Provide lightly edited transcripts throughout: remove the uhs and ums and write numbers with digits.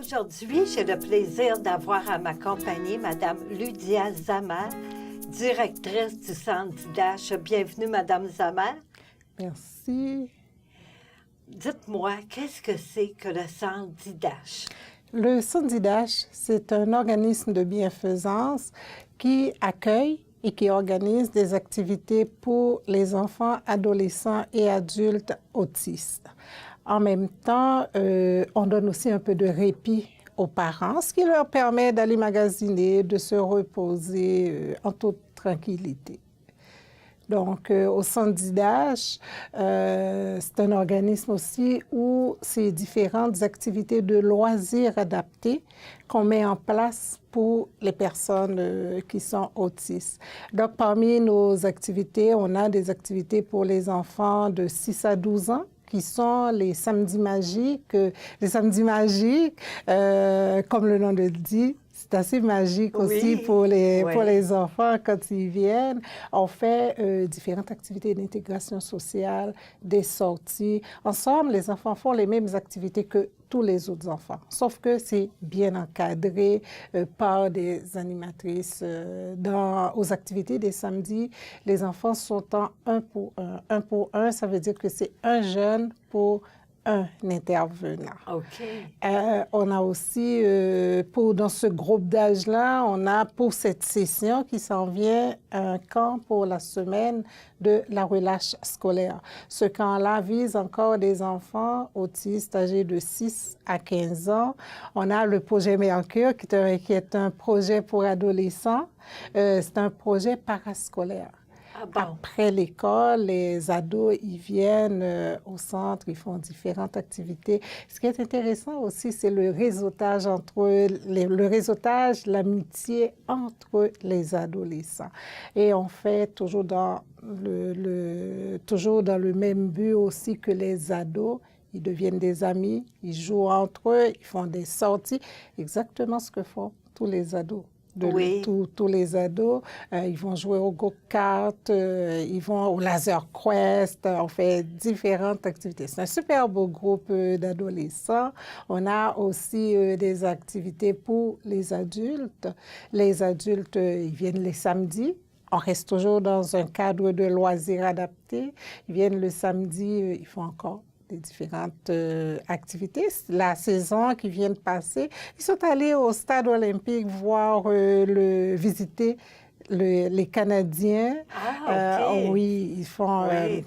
Aujourd'hui, j'ai le plaisir d'avoir à ma compagnie Mme Ludia Zamer, directrice du Centre d'IDASH. Bienvenue, Mme Zamer. Merci. Dites-moi, qu'est-ce que c'est que le Centre d'IDASH? Le Centre d'IDASH, c'est un organisme de bienfaisance qui accueille et qui organise des activités pour les enfants, adolescents et adultes autistes. En même temps, on donne aussi un peu de répit aux parents, ce qui leur permet d'aller magasiner, de se reposer en toute tranquillité. Donc, au Centre d'IDASH, c'est un organisme aussi où c'est différentes activités de loisirs adaptés qu'on met en place pour les personnes qui sont autistes. Donc, parmi nos activités, on a des activités pour les enfants de 6 à 12 ans, qui sont les samedis magiques. Les samedis magiques, comme le nom le dit, c'est assez magique aussi pour les enfants quand ils viennent. On fait différentes activités d'intégration sociale, des sorties. Ensemble, les enfants font les mêmes activités que tous les autres enfants, sauf que c'est bien encadré par des animatrices. Aux activités des samedis, les enfants sont en 1 pour 1. 1 pour 1, ça veut dire que c'est un jeune pour un intervenant. OK. On a aussi, dans ce groupe d'âge-là, on a pour cette session qui s'en vient un camp pour la semaine de la relâche scolaire. Ce camp-là vise encore des enfants autistes âgés de 6 à 15 ans. On a le projet Mercure qui est un projet pour adolescents. C'est un projet parascolaire. Ah bon. Après l'école, les ados, ils viennent au centre, ils font différentes activités. Ce qui est intéressant aussi, c'est le réseautage l'amitié entre les adolescents. Et on fait toujours dans le même but aussi que les ados. Ils deviennent des amis, ils jouent entre eux, ils font des sorties. Exactement ce que font tous les ados. Tous les ados, ils vont jouer au go-kart, ils vont au laser quest, on fait différentes activités. C'est un super beau groupe d'adolescents. On a aussi des activités pour les adultes. Les adultes, ils viennent les samedis. On reste toujours dans un cadre de loisirs adaptés. Ils viennent le samedi, ils font encore des différentes activités. La saison qui vient de passer, ils sont allés au stade olympique visiter les Canadiens. Ah, OK. Oui, ils font...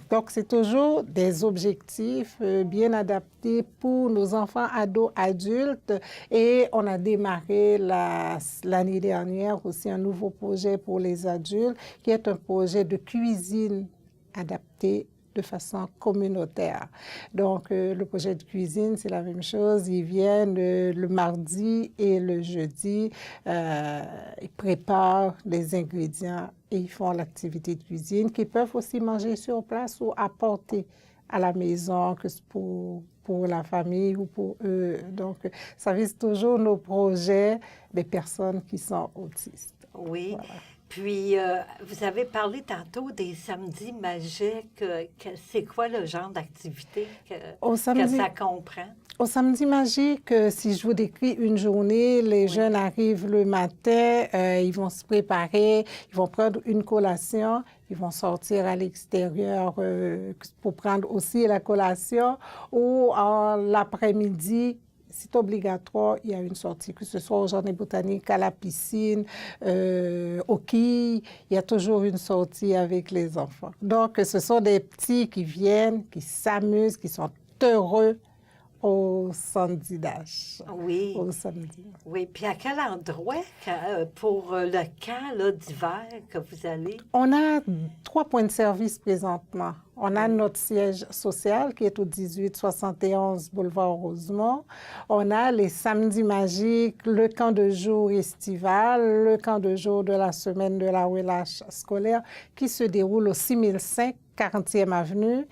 donc, c'est toujours des objectifs bien adaptés pour nos enfants, ados, adultes. Et on a démarré l'année dernière aussi un nouveau projet pour les adultes, qui est un projet de cuisine adaptée de façon communautaire. Donc, le projet de cuisine, c'est la même chose. Ils viennent le mardi et le jeudi. Ils préparent les ingrédients et ils font l'activité de cuisine qu'ils peuvent aussi manger sur place ou apporter à la maison, que c'est pour la famille ou pour eux. Donc, ça vise toujours nos projets des personnes qui sont autistes. Oui. Voilà. Puis, vous avez parlé tantôt des samedis magiques. C'est quoi le genre d'activité que ça comprend? Au samedi magique, si je vous décris une journée, les jeunes arrivent le matin, ils vont se préparer, ils vont prendre une collation, ils vont sortir à l'extérieur pour prendre aussi la collation, ou en l'après-midi, c'est obligatoire, il y a une sortie, que ce soit au jardin botanique, à la piscine, au quai, il y a toujours une sortie avec les enfants. Donc, ce sont des petits qui viennent, qui s'amusent, qui sont heureux au Centre d'IDASH. Oui. Au samedi. Oui. Puis à quel endroit pour le camp d'hiver que vous allez? On a 3 points de service présentement. On a notre siège social qui est au 1871 boulevard Rosemont. On a les samedis magiques, le camp de jour estival, le camp de jour de la semaine de la relâche scolaire qui se déroule au 6005 40e avenue.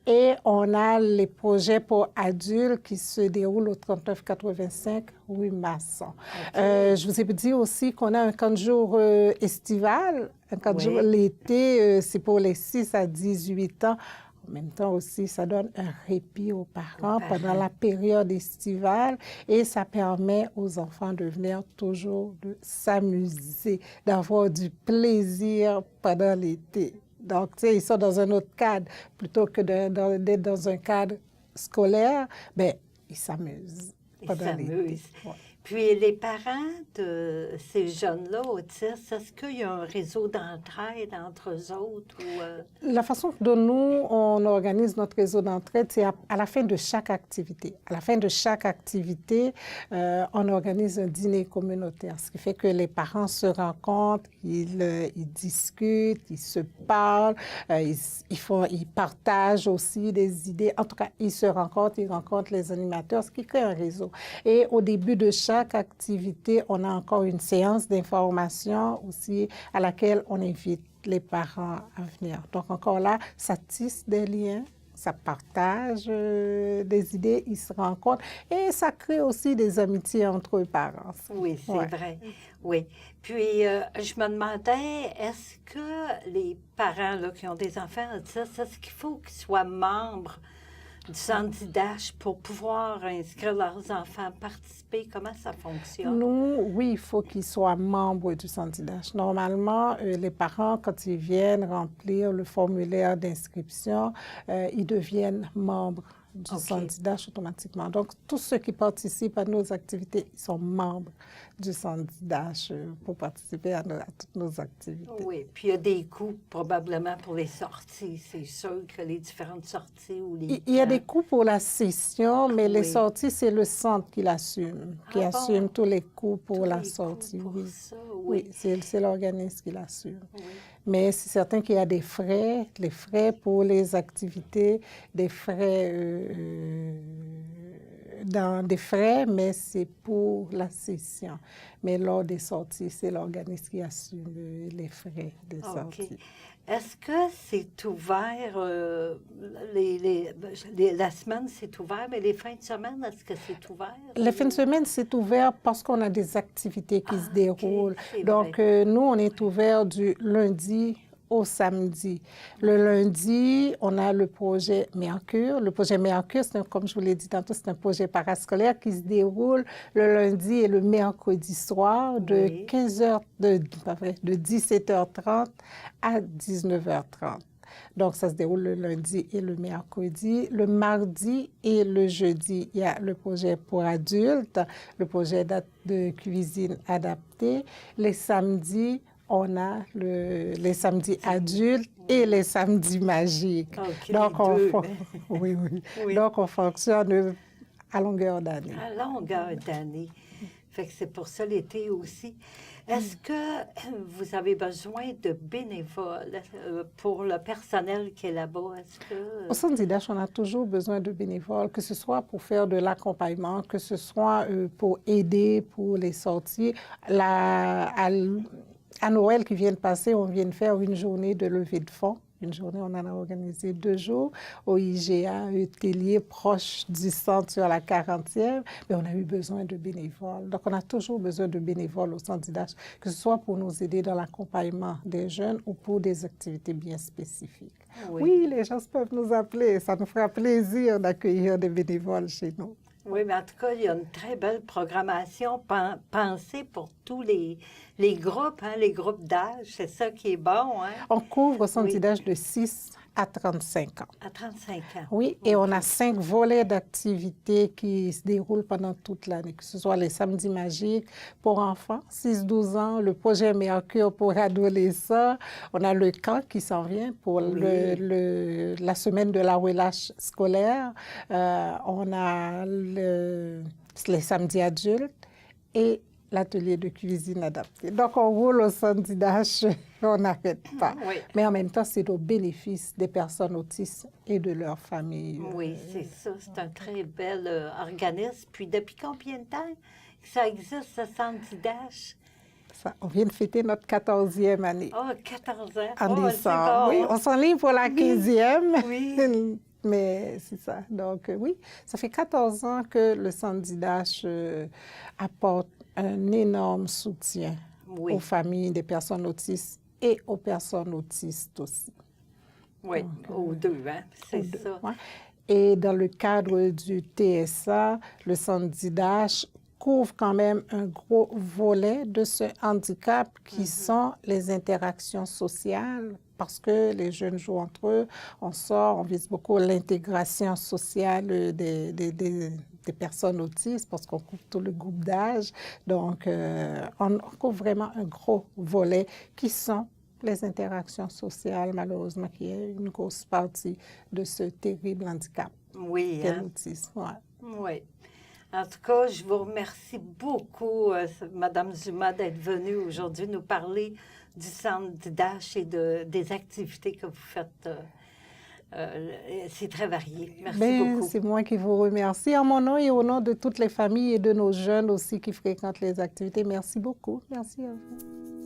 Et on a les projets pour adultes qui se déroulent au 3985 rue Masson. Okay. Je vous ai dit aussi qu'on a un camp de jour estival. Un camp de jour l'été, c'est pour les 6 à 18 ans. En même temps aussi, ça donne un répit aux parents pendant la période estivale et ça permet aux enfants de venir toujours de s'amuser, d'avoir du plaisir pendant l'été. Donc, tu sais, ils sont dans un autre cadre. Plutôt que d'être dans un cadre scolaire, ben, ils s'amusent pendant l'été. Ouais. Puis les parents de ces jeunes-là autistes, est-ce qu'il y a un réseau d'entraide entre eux autres? La façon dont nous, on organise notre réseau d'entraide, c'est à la fin de chaque activité. À la fin de chaque activité, on organise un dîner communautaire, ce qui fait que les parents se rencontrent, ils discutent, ils se parlent, ils partagent aussi des idées. En tout cas, ils se rencontrent, ils rencontrent les animateurs, ce qui crée un réseau. Et au début de chaque activité, on a encore une séance d'information aussi à laquelle on invite les parents à venir. Donc encore là, ça tisse des liens, ça partage des idées, ils se rencontrent et ça crée aussi des amitiés entre eux parents. Oui, c'est vrai. Oui. Puis, je me demandais, est-ce que les parents là, qui ont des enfants autistes, est-ce qu'il faut qu'ils soient membres du Centre d'IDASH pour pouvoir inscrire leurs enfants, participer? Comment ça fonctionne? Nous, oui, il faut qu'ils soient membres du Centre d'IDASH. Normalement, les parents, quand ils viennent remplir le formulaire d'inscription, ils deviennent membres du Centre d'IDASH automatiquement. Donc, tous ceux qui participent à nos activités, ils sont membres du Centre d'IDASH pour participer à toutes nos activités. Oui, puis il y a des coûts probablement pour les sorties. C'est sûr que les différentes sorties ou les... Il y a des coûts pour la session, mais les sorties, c'est le centre qui l'assume, qui assume tous les coûts pour la sortie. Pour oui, ça, oui c'est l'organisme qui l'assume. Oui. Mais c'est certain qu'il y a des frais, les frais pour les activités, des frais mais c'est pour la session. Mais lors des sorties, c'est l'organisme qui assume les frais des sorties. Est-ce que c'est ouvert, la semaine c'est ouvert, mais les fins de semaine, est-ce que c'est ouvert? Les fins de semaine, c'est ouvert parce qu'on a des activités qui se déroulent. Donc, nous, on est ouvert du lundi au samedi. Le lundi, on a le projet Mercure. Le projet Mercure, comme je vous l'ai dit tantôt, c'est un projet parascolaire qui se déroule le lundi et le mercredi soir de 17h30 à 19h30. Donc, ça se déroule le lundi et le mercredi. Le mardi et le jeudi, il y a le projet pour adultes, le projet de cuisine adaptée. Les samedis, on a les samedis adultes et les samedis magiques. Donc, Donc, on fonctionne à longueur d'année. À longueur d'année. Fait que c'est pour ça l'été aussi. Est-ce que vous avez besoin de bénévoles pour le personnel qui est là-bas? Au Centre d'IDASH, on a toujours besoin de bénévoles, que ce soit pour faire de l'accompagnement, que ce soit pour aider pour les sorties. À Noël qui vient de passer, on vient de faire une journée de levée de fonds. Une journée, on en a organisé 2 jours au IGA, Tellier, proche du centre sur la 40e. Mais on a eu besoin de bénévoles. Donc, on a toujours besoin de bénévoles au Centre d'IDASH, que ce soit pour nous aider dans l'accompagnement des jeunes ou pour des activités bien spécifiques. Oui, les gens peuvent nous appeler. Ça nous fera plaisir d'accueillir des bénévoles chez nous. Oui, mais en tout cas, il y a une très belle programmation pensée pour tous les groupes, les groupes d'âge. C'est ça qui est bon. Hein? On couvre au Centre d'IDASH de 6 à 35 ans. À 35 ans. Oui, et on a 5 volets d'activités qui se déroulent pendant toute l'année, que ce soit les samedis magiques pour enfants, 6-12 ans, le projet Mercure pour adolescents. On a le camp qui s'en vient pour la semaine de la relâche scolaire. On a les samedis adultes et l'atelier de cuisine adapté. Donc, on roule au Centre d'IDASH, on n'arrête pas. Oui. Mais en même temps, c'est au bénéfice des personnes autistes et de leurs familles. Oui, c'est ça. C'est un très bel organisme. Puis, depuis combien de temps que ça existe, ce Centre d'IDASH? On vient de fêter notre 14e année. Oh, 14 ans. En décembre. Oui, on s'enligne pour la 15e. Oui. Mais c'est ça. Donc, oui, ça fait 14 ans que le Centre d'IDASH apporte un énorme soutien aux familles des personnes autistes et aux personnes autistes aussi. Oui, aux deux, hein? C'est Aux deux, ça. ouais. Et dans le cadre du TSA, le centre d'IDASH couvre quand même un gros volet de ce handicap qui sont les interactions sociales, parce que les jeunes jouent entre eux, on sort, on vise beaucoup l'intégration sociale des personnes autistes, parce qu'on couvre tout le groupe d'âge. Donc, on couvre vraiment un gros volet qui sont les interactions sociales, malheureusement, qui est une grosse partie de ce terrible handicap Oui, qu'est hein? l'autisme. Ouais. Oui. En tout cas, je vous remercie beaucoup, Madame Zuma, d'être venue aujourd'hui nous parler du centre d'IDASH et des activités que vous faites. C'est très varié. Merci beaucoup. C'est moi qui vous remercie en mon nom et au nom de toutes les familles et de nos jeunes aussi qui fréquentent les activités. Merci beaucoup. Merci à vous.